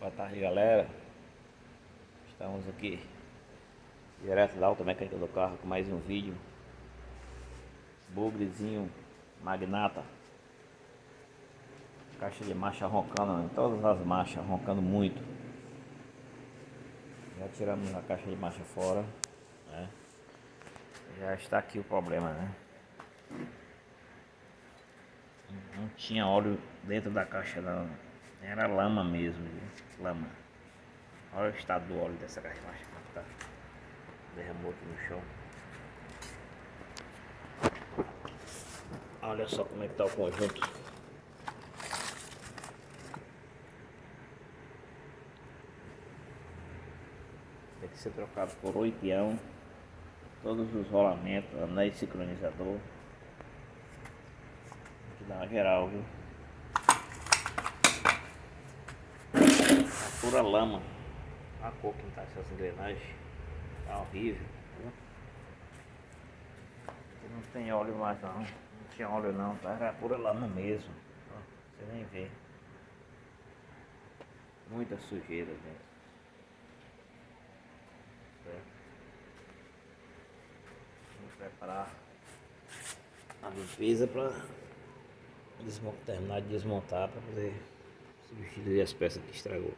Boa tarde, galera. Estamos aqui direto da automecânica do carro com mais um vídeo. Bugrezinho magnata. Caixa de marcha roncando, em todas as marchas, roncando muito. Já tiramos a caixa de marcha fora, né? Já está aqui o problema, né? Não tinha óleo dentro da caixa, não. Era lama mesmo, viu? Lama. Olha o estado do óleo dessa caixa de marcha. Tá? Derramou aqui no chão. Olha só como é que tá o conjunto. Tem que ser trocado por 8 peão. Todos os rolamentos, anéis sincronizador. Tem que dar uma geral, viu? Tá pura lama. Olha a cor que tá essas engrenagens. Tá horrível. Não tem óleo mais não. Não tinha óleo não, tá? Era pura lama mesmo. Ó, você nem vê. Muita sujeira dentro. Vamos preparar a limpeza para terminar de desmontar para poder substituir as peças que estragou.